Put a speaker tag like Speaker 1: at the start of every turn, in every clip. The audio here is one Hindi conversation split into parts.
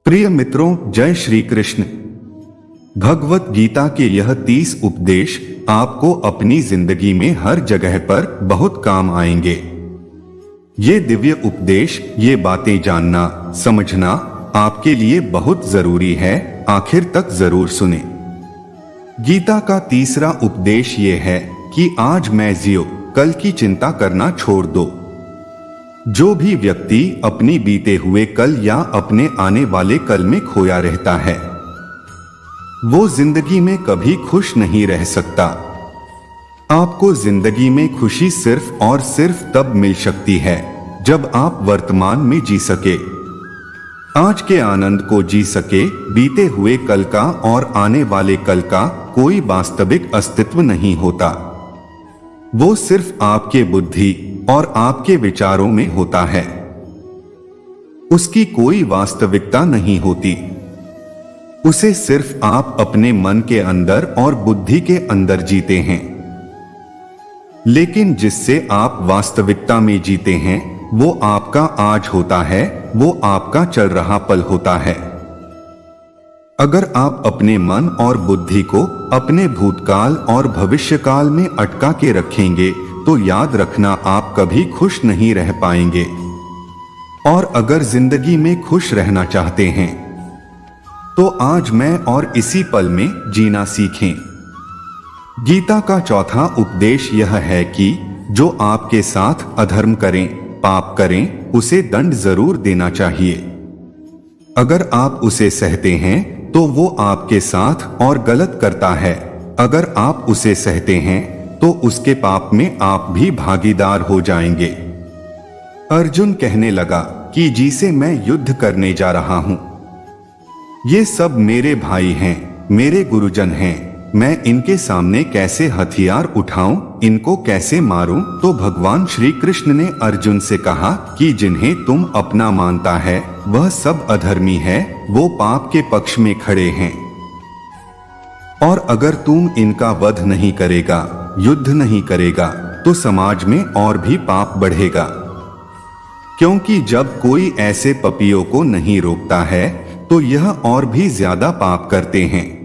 Speaker 1: प्रिय मित्रों, जय श्री कृष्ण। भगवत गीता के यह 30 उपदेश आपको अपनी जिंदगी में हर जगह पर बहुत काम आएंगे। ये दिव्य उपदेश, ये बातें जानना समझना आपके लिए बहुत जरूरी है। आखिर तक जरूर सुने। गीता का तीसरा उपदेश ये है कि आज मैं जियो, कल की चिंता करना छोड़ दो। जो भी व्यक्ति अपनी बीते हुए कल या अपने आने वाले कल में खोया रहता है, वो जिंदगी में कभी खुश नहीं रह सकता। आपको जिंदगी में खुशी सिर्फ और सिर्फ तब मिल सकती है जब आप वर्तमान में जी सके, आज के आनंद को जी सके। बीते हुए कल का और आने वाले कल का कोई वास्तविक अस्तित्व नहीं होता। वो सिर्फ आपके बुद्धि और आपके विचारों में होता है। उसकी कोई वास्तविकता नहीं होती। उसे सिर्फ आप अपने मन के अंदर और बुद्धि के अंदर जीते हैं। लेकिन जिससे आप वास्तविकता में जीते हैं, वो आपका आज होता है, वो आपका चल रहा पल होता है। अगर आप अपने मन और बुद्धि को अपने भूतकाल और भविष्यकाल में अटका के रखेंगे तो याद रखना, आप कभी खुश नहीं रह पाएंगे। और अगर जिंदगी में खुश रहना चाहते हैं तो आज मैं और इसी पल में जीना सीखें। गीता का चौथा उपदेश यह है कि जो आपके साथ अधर्म करें, पाप करें, उसे दंड जरूर देना चाहिए। अगर आप उसे सहते हैं तो वो आपके साथ और गलत करता है। अगर आप उसे सहते हैं तो उसके पाप में आप भी भागीदार हो जाएंगे। अर्जुन कहने लगा कि जी से मैं युद्ध करने जा रहा हूं। ये सब मेरे भाई हैं, मेरे गुरुजन हैं। मैं इनके सामने कैसे हथियार उठाऊं, इनको कैसे मारूं? तो भगवान श्री कृष्ण ने अर्जुन से कहा कि जिन्हें तुम अपना मानता है वह सब अधर्मी है, वो पाप के पक्ष में खड़े हैं। और अगर तुम इनका वध नहीं करेगा, युद्ध नहीं करेगा, तो समाज में और भी पाप बढ़ेगा। क्योंकि जब कोई ऐसे पपियों को नहीं रोकता है तो यह और भी ज्यादा पाप करते हैं।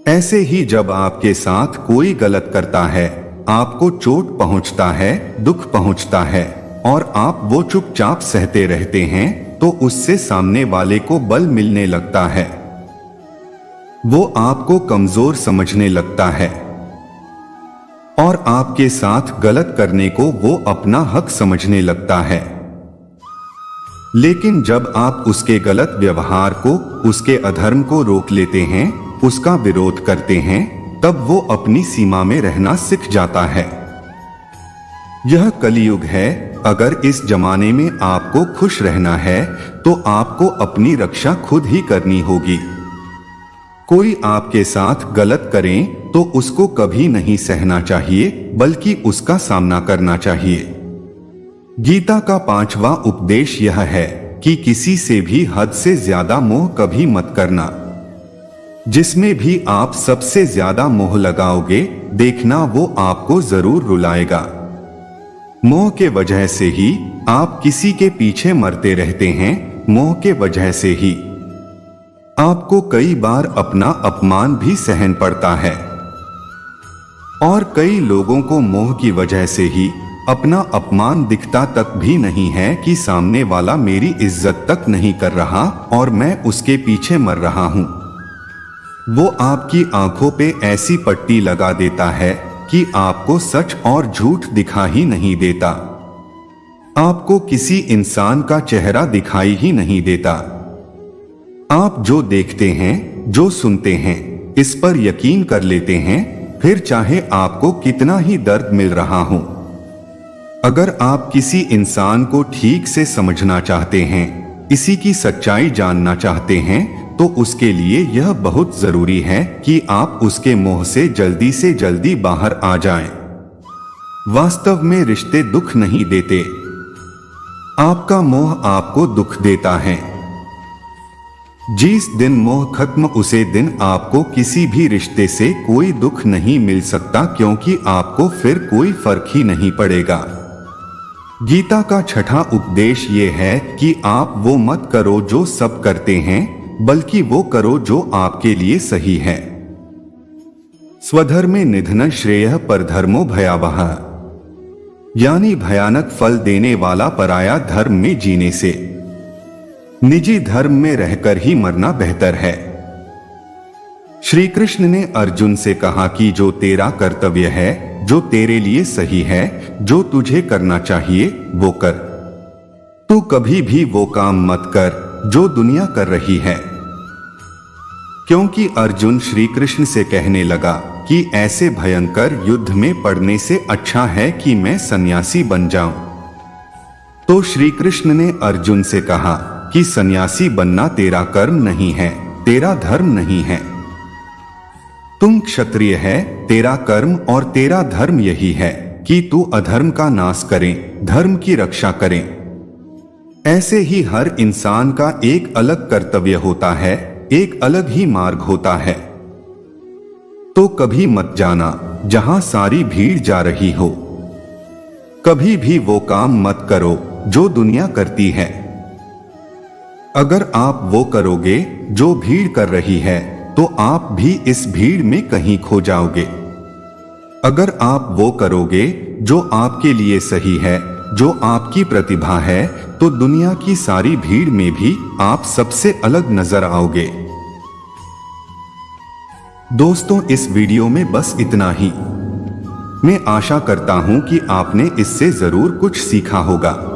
Speaker 1: ऐसे ही जब आपके साथ कोई गलत करता है, आपको चोट पहुंचता है, दुख पहुंचता है और आप वो चुपचाप सहते रहते हैं, तो उससे सामने वाले को बल मिलने लगता है। वो आपको कमजोर समझने लगता है और आपके साथ गलत करने को वो अपना हक समझने लगता है। लेकिन जब आप उसके गलत व्यवहार को, उसके अधर्म को रोक लेते हैं, उसका विरोध करते हैं, तब वो अपनी सीमा में रहना सीख जाता है। यह कलियुग है। अगर इस जमाने में आपको खुश रहना है तो आपको अपनी रक्षा खुद ही करनी होगी। कोई आपके साथ गलत करें तो उसको कभी नहीं सहना चाहिए, बल्कि उसका सामना करना चाहिए। गीता का पांचवा उपदेश यह है कि किसी से भी हद से ज्यादा मोह कभी मत करना। जिसमें भी आप सबसे ज्यादा मोह लगाओगे, देखना वो आपको जरूर रुलाएगा। मोह के वजह से ही आप किसी के पीछे मरते रहते हैं। मोह के वजह से ही आपको कई बार अपना अपमान भी सहन पड़ता है। और कई लोगों को मोह की वजह से ही अपना अपमान दिखता तक भी नहीं है कि सामने वाला मेरी इज्जत तक नहीं कर रहा और मैं उसके पीछे मर रहा हूं। वो आपकी आंखों पे ऐसी पट्टी लगा देता है कि आपको सच और झूठ दिखा ही नहीं देता। आपको किसी इंसान का चेहरा दिखाई ही नहीं देता। आप जो देखते हैं, जो सुनते हैं, इस पर यकीन कर लेते हैं, फिर चाहे आपको कितना ही दर्द मिल रहा हो। अगर आप किसी इंसान को ठीक से समझना चाहते हैं, इसी की सच्चाई जानना चाहते हैं, तो उसके लिए यह बहुत जरूरी है कि आप उसके मोह से जल्दी बाहर आ जाएं। वास्तव में रिश्ते दुख नहीं देते, आपका मोह आपको दुख देता है। जिस दिन मोह खत्म, उसे दिन आपको किसी भी रिश्ते से कोई दुख नहीं मिल सकता, क्योंकि आपको फिर कोई फर्क ही नहीं पड़ेगा। गीता का छठा उपदेश ये है कि आप वो मत करो जो सब करते हैं, बल्कि वो करो जो आपके लिए सही है। स्वधर्मे निधन श्रेयः परधर्मो भयावह, यानी भयानक फल देने वाला पराया धर्म में जीने से निजी धर्म में रहकर ही मरना बेहतर है। श्री कृष्ण ने अर्जुन से कहा कि जो तेरा कर्तव्य है, जो तेरे लिए सही है, जो तुझे करना चाहिए वो कर। तू कभी भी वो काम मत कर जो दुनिया कर रही है। क्योंकि अर्जुन श्री कृष्ण से कहने लगा कि ऐसे भयंकर युद्ध में पड़ने से अच्छा है कि मैं सन्यासी बन जाऊं। तो श्री कृष्ण ने अर्जुन से कहा कि सन्यासी बनना तेरा कर्म नहीं है, तेरा धर्म नहीं है। तुम क्षत्रिय है, तेरा कर्म और तेरा धर्म यही है कि तू अधर्म का नाश करें, धर्म की रक्षा करें। ऐसे ही हर इंसान का एक अलग कर्तव्य होता है, एक अलग ही मार्ग होता है। तो कभी मत जाना जहां सारी भीड़ जा रही हो। कभी भी वो काम मत करो जो दुनिया करती है। अगर आप वो करोगे जो भीड़ कर रही है, तो आप भी इस भीड़ में कहीं खो जाओगे। अगर आप वो करोगे जो आपके लिए सही है, जो आपकी प्रतिभा है, तो दुनिया की सारी भीड़ में भी आप सबसे अलग नजर आओगे। दोस्तों, इस वीडियो में बस इतना ही। मैं आशा करता हूं कि आपने इससे जरूर कुछ सीखा होगा।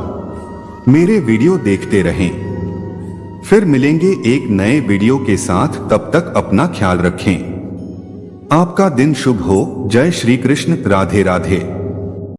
Speaker 1: मेरे वीडियो देखते रहें। फिर मिलेंगे एक नए वीडियो के साथ, तब तक अपना ख्याल रखें। आपका दिन शुभ हो। जय श्री कृष्ण। राधे राधे।